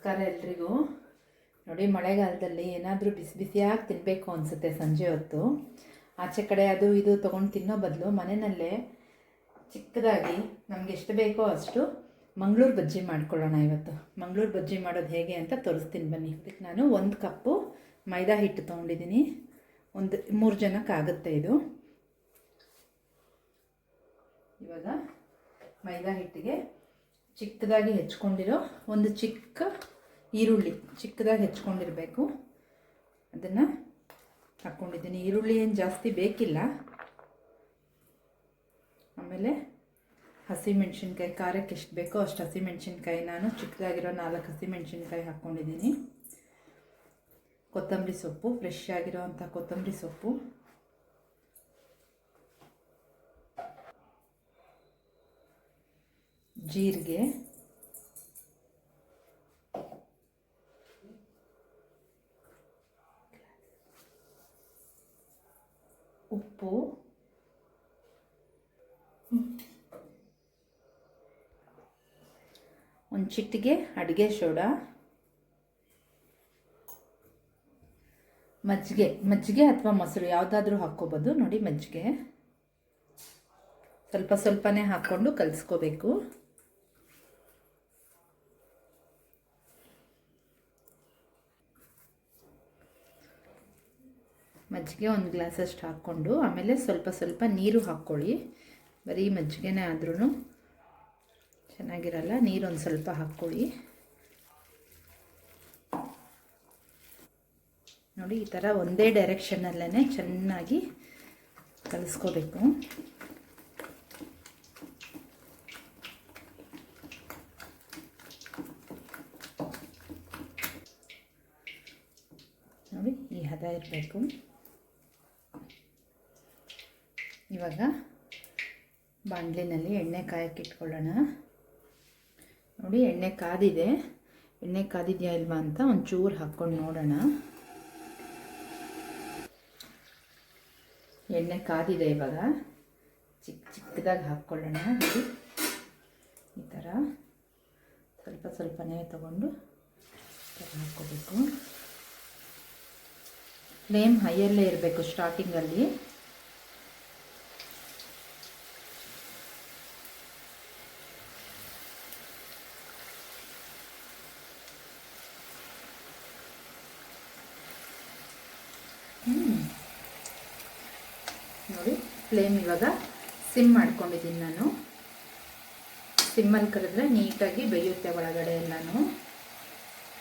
ನಮಸ್ಕಾರ ಎಲ್ರಿಗೂ. ನೋಡಿ, ಮಳೆಗಾಲದಲ್ಲಿ ಏನಾದರೂ ಬಿಸಿ ಬಿಸಿಯಾಗಿ ತಿನ್ನಬೇಕು ಅನಿಸುತ್ತೆ ಸಂಜೆ ಹೊತ್ತು. ಆಚೆ ಕಡೆ ಅದು ಇದು ತೊಗೊಂಡು ತಿನ್ನೋ ಬದಲು ಮನೆಯಲ್ಲೇ ಚಿಕ್ಕದಾಗಿ ನಮಗೆ ಎಷ್ಟು ಬೇಕೋ ಅಷ್ಟು ಮಂಗಳೂರು ಬಜ್ಜಿ ಮಾಡ್ಕೊಳ್ಳೋಣ. ಇವತ್ತು ಮಂಗಳೂರು ಬಜ್ಜಿ ಮಾಡೋದು ಹೇಗೆ ಅಂತ ತೋರಿಸ್ತೀನಿ ಬನ್ನಿ. ಇದಕ್ಕೆ ನಾನು 1 ಕಪ್ಪು ಮೈದಾ ಹಿಟ್ಟು ತೊಗೊಂಡಿದ್ದೀನಿ. 3 ಜನಕ್ಕೆ ಆಗುತ್ತೆ ಇದು. ಇವಾಗ ಮೈದಾ ಹಿಟ್ಟಿಗೆ ಚಿಕ್ಕದಾಗಿ ಹೆಚ್ಕೊಂಡಿರೋ ಒಂದು ಚಿಕ್ಕ ಈರುಳ್ಳಿ ಚಿಕ್ಕದಾಗಿ ಹೆಚ್ಕೊಂಡಿರಬೇಕು, ಅದನ್ನು ಹಾಕ್ಕೊಂಡಿದ್ದೀನಿ. ಈರುಳ್ಳಿ ಏನು ಜಾಸ್ತಿ ಬೇಕಿಲ್ಲ. ಆಮೇಲೆ ಹಸಿಮೆಣ್ಸಿನ್ಕಾಯಿ, ಖಾರಕ್ಕೆ ಎಷ್ಟು ಬೇಕೋ ಅಷ್ಟು ಹಸಿಮೆಣ್ಸಿನ್ಕಾಯಿ ನಾನು ಚಿಕ್ಕದಾಗಿರೋ 4 ಹಸಿಮೆಣ್ಸಿನ್ಕಾಯಿ ಹಾಕ್ಕೊಂಡಿದ್ದೀನಿ. ಕೊತ್ತಂಬರಿ ಸೊಪ್ಪು, ಫ್ರೆಶ್ ಆಗಿರೋ ಅಂಥ ಕೊತ್ತಂಬರಿ ಸೊಪ್ಪು, ಜೀರಿಗೆ, ಉಪ್ಪು, ಒಂದು ಚಿಟಿಕೆ ಅಡುಗೆ ಸೋಡಾ, ಮಜ್ಜಿಗೆ ಅಥವಾ ಮೊಸರು ಯಾವುದಾದ್ರೂ ಹಾಕ್ಕೋಬೋದು. ನೋಡಿ, ಮಜ್ಜಿಗೆ ಸ್ವಲ್ಪನೇ ಹಾಕ್ಕೊಂಡು ಕಲಿಸ್ಕೋಬೇಕು. ಮಜ್ಜಿಗೆ 1 ಗ್ಲಾಸಷ್ಟು ಹಾಕ್ಕೊಂಡು ಆಮೇಲೆ ಸ್ವಲ್ಪ ನೀರು ಹಾಕ್ಕೊಳ್ಳಿ. ಬರೀ ಮಜ್ಜಿಗೆನೇ ಆದ್ರೂ ಚೆನ್ನಾಗಿರಲ್ಲ, ನೀರು ಒಂದು ಸ್ವಲ್ಪ ಹಾಕ್ಕೊಳ್ಳಿ. ನೋಡಿ, ಈ ಥರ ಒಂದೇ ಡೈರೆಕ್ಷನಲ್ಲೇ ಚೆನ್ನಾಗಿ ಕಲಿಸ್ಕೋಬೇಕು. ನೋಡಿ, ಈ ಹದ ಇರಬೇಕು. ಇವಾಗ ಬಾಣಲಿನಲ್ಲಿ ಎಣ್ಣೆ ಕಾಯಕ್ಕೆ ಇಟ್ಕೊಳ್ಳೋಣ. ನೋಡಿ, ಎಣ್ಣೆ ಕಾದಿದೆ. ಎಣ್ಣೆ ಕಾದಿದೆಯಾ ಇಲ್ವಾ ಅಂತ ಒಂಚೂರು ಹಾಕ್ಕೊಂಡು ನೋಡೋಣ. ಎಣ್ಣೆ ಕಾದಿದೆ. ಇವಾಗ ಚಿಕ್ಕದಾಗಿ ಹಾಕ್ಕೊಳ್ಳೋಣ. ನೋಡಿ, ಈ ಥರ ಸ್ವಲ್ಪನೇ ತಗೊಂಡು ಹಾಕ್ಕೋಬೇಕು. ಫ್ಲೇಮ್ ಹೈಯಲ್ಲೇ ಇರಬೇಕು ಸ್ಟಾರ್ಟಿಂಗಲ್ಲಿ. ನೋಡಿ, ಫ್ಲೇಮ್ ಇವಾಗ ಸಿಮ್ ಮಾಡ್ಕೊಂಡಿದ್ದೀನಿ ನಾನು. ಸಿಮ್ಮಲ್ಲಿ ಕರೆದ್ರೆ ನೀಟಾಗಿ ಬೇಯುತ್ತೆ ಒಳಗಡೆ ಎಲ್ಲನೂ.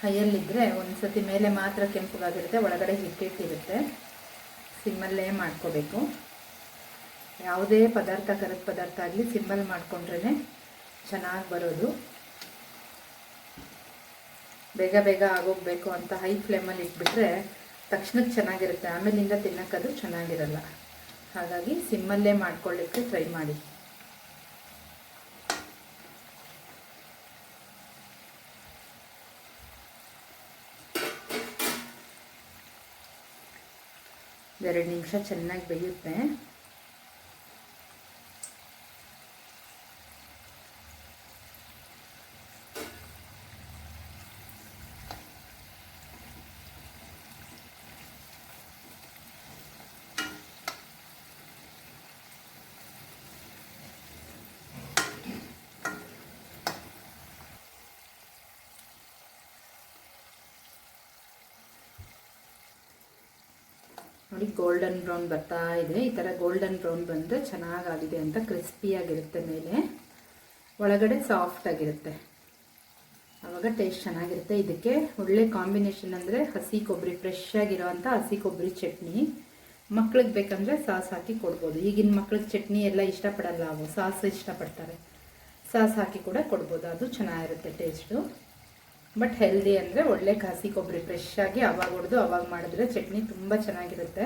ಹೈಯಲ್ಲಿದ್ದರೆ ಒಂದು ಸತಿ ಮೇಲೆ ಮಾತ್ರ ಕೆಂಪಗಾಗಿರುತ್ತೆ, ಒಳಗಡೆ ಹಿಟ್ಟಿರುತ್ತೆ. ಸಿಮ್ಮಲ್ಲೇ ಮಾಡ್ಕೋಬೇಕು. ಯಾವುದೇ ಪದಾರ್ಥ, ಕರದ ಪದಾರ್ಥ ಆಗಲಿ ಸಿಮ್ಮಲ್ಲಿ ಮಾಡಿಕೊಂಡ್ರೇ ಚೆನ್ನಾಗಿ ಬರೋದು. ಬೇಗ ಆಗೋಗಬೇಕು ಅಂತ ಹೈ ಫ್ಲೇಮಲ್ಲಿ ಇಟ್ಬಿಟ್ರೆ ತಕ್ಷಣಕ್ಕೆ ಚೆನ್ನಾಗಿರುತ್ತೆ, ಆಮೇಲಿಂದ ತಿನ್ನೋಕ್ಕದು ಚೆನ್ನಾಗಿರಲ್ಲ. ಹಾಗಾಗಿ ಸಿಮ್ಮಲ್ಲೇ ಮಾಡ್ಕೊಳ್ಳಿಕ್ಕೆ ಟ್ರೈ ಮಾಡಿ. ಎರಡು ನಿಮಿಷ ಚೆನ್ನಾಗಿ ಬೇಯುತ್ತೆ. ನೋಡಿ, ಗೋಲ್ಡನ್ ಬ್ರೌನ್ ಬರ್ತಾ ಇದೆ. ಈ ಥರ ಗೋಲ್ಡನ್ ಬ್ರೌನ್ ಬಂದರೆ ಚೆನ್ನಾಗಾಗಿದೆ ಅಂತ. ಕ್ರಿಸ್ಪಿಯಾಗಿರುತ್ತೆ, ಮೇಲೆ ಒಳಗಡೆ ಸಾಫ್ಟಾಗಿರುತ್ತೆ. ಆವಾಗ ಟೇಸ್ಟ್ ಚೆನ್ನಾಗಿರುತ್ತೆ. ಇದಕ್ಕೆ ಒಳ್ಳೆ ಕಾಂಬಿನೇಷನ್ ಅಂದರೆ ಹಸಿ ಕೊಬ್ಬರಿ, ಫ್ರೆಶ್ ಆಗಿರೋವಂಥ ಹಸಿ ಕೊಬ್ಬರಿ ಚಟ್ನಿ. ಮಕ್ಳಿಗೆ ಬೇಕಂದರೆ ಸಾಸ್ ಹಾಕಿ ಕೊಡ್ಬೋದು. ಈಗಿನ ಮಕ್ಳಿಗೆ ಚಟ್ನಿ ಎಲ್ಲ ಇಷ್ಟಪಡಲ್ಲ, ಅವು ಸಾಸ್ ಇಷ್ಟಪಡ್ತಾರೆ. ಸಾಸ್ ಹಾಕಿ ಕೂಡ ಕೊಡ್ಬೋದು, ಅದು ಚೆನ್ನಾಗಿರುತ್ತೆ ಟೇಸ್ಟು. ಬಟ್ ಹೆಲ್ದಿ ಅಂದರೆ ಒಳ್ಳೆ ಹಸಿ ಕೊಬ್ಬರಿ ಫ್ರೆಶ್ ಆಗಿ ಅವಾಗ ಹೊಡೆದು ಅವಾಗ ಮಾಡಿದ್ರೆ ಚಟ್ನಿ ತುಂಬ ಚೆನ್ನಾಗಿರುತ್ತೆ.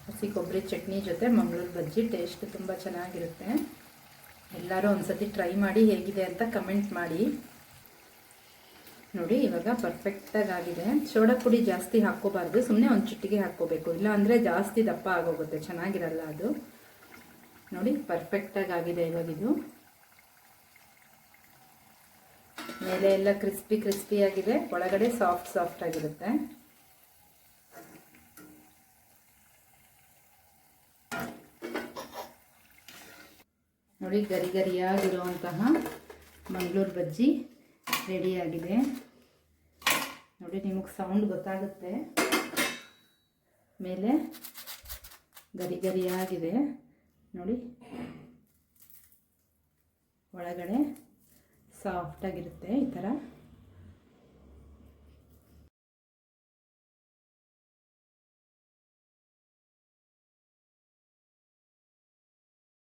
ಹಸಿ ಕೊಬ್ಬರಿ ಚಟ್ನಿ ಜೊತೆ ಮಂಗಳೂರು ಬಜ್ಜಿ ಟೇಸ್ಟ್ ತುಂಬ ಚೆನ್ನಾಗಿರುತ್ತೆ. ಎಲ್ಲರೂ ಒಂದ್ಸತಿ ಟ್ರೈ ಮಾಡಿ ಹೇಗಿದೆ ಅಂತ ಕಮೆಂಟ್ ಮಾಡಿ. ನೋಡಿ, ಇವಾಗ ಪರ್ಫೆಕ್ಟಾಗಿ ಆಗಿದೆ. ಸೋಡಾ ಪುಡಿ ಜಾಸ್ತಿ ಹಾಕ್ಕೋಬಾರ್ದು, ಸುಮ್ಮನೆ ಒಂದು ಚಿಟಿಕೆ ಹಾಕ್ಕೋಬೇಕು, ಇಲ್ಲ ಅಂದರೆ ಜಾಸ್ತಿ ದಪ್ಪ ಆಗೋಗುತ್ತೆ, ಚೆನ್ನಾಗಿರಲ್ಲ ಅದು. ನೋಡಿ, ಪರ್ಫೆಕ್ಟಾಗಿ ಆಗಿದೆ ಇವಾಗಿದು. ಮೇಲೆ ಎಲ್ಲ ಕ್ರಿಸ್ಪಿ ಕ್ರಿಸ್ಪಿ ಆಗಿದೆ, ಒಳಗಡೆ ಸಾಫ್ಟ್ ಸಾಫ್ಟ್ ಆಗಿರುತ್ತೆ. ನೋಡಿ, ಗರಿ ಗರಿಯಾಗಿರುವಂತಹ ಮಂಗಳೂರು ಬಜ್ಜಿ ರೆಡಿಯಾಗಿದೆ. ನೋಡಿ, ನಿಮಗೆ ಸೌಂಡ್ ಗೊತ್ತಾಗುತ್ತೆ. ಮೇಲೆ ಗರಿ ಗರಿಯಾಗಿದೆ ನೋಡಿ, ಒಳಗಡೆ ಸಾಫ್ಟಾಗಿರುತ್ತೆ ಈ ಥರ.